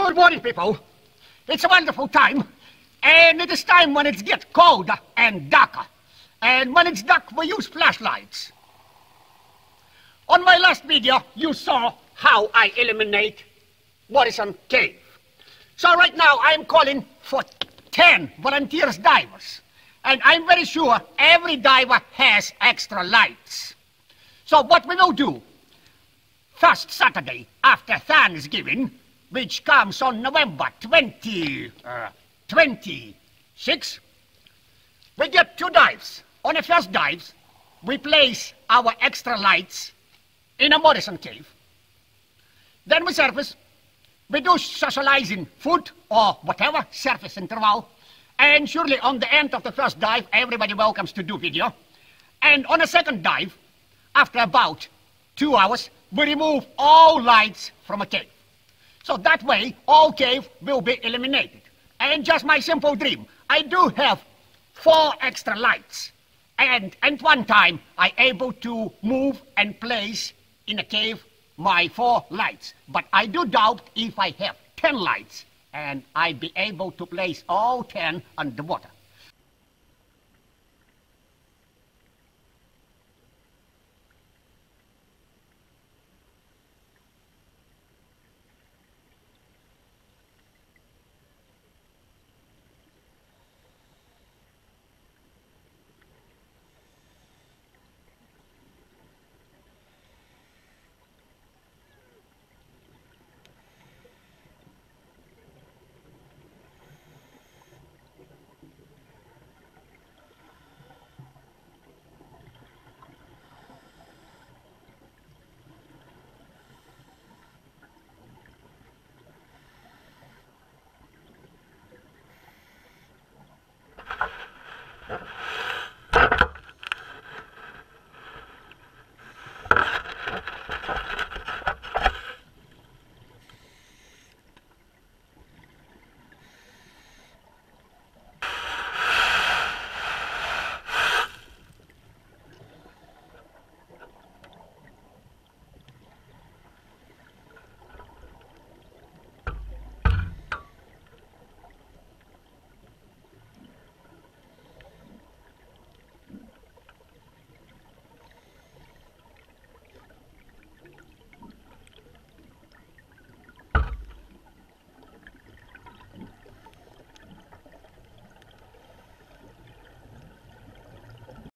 Good morning, people. It's a wonderful time, and it is time when it gets colder and darker. And when it's dark, we use flashlights. On my last video, you saw how I eliminate Morrison Cave. So right now, I'm calling for 10 volunteers divers. And I'm very sure every diver has extra lights. So what we will do, first Saturday after Thanksgiving, which comes on November 26, we get 2 dives. On the first dives, we place our extra lights in a Morrison Cave. Then we surface. We do socializing food or whatever, surface interval. And surely on the end of the first dive, everybody welcomes to do video. And on the second dive, after about 2 hours, we remove all lights from a cave. So that way, all cave will be eliminated. And just my simple dream, I do have 4 extra lights. And at one time, I able to move and place in a cave my 4 lights. But I do doubt if I have 10 lights, and I'd be able to place all 10 underwater.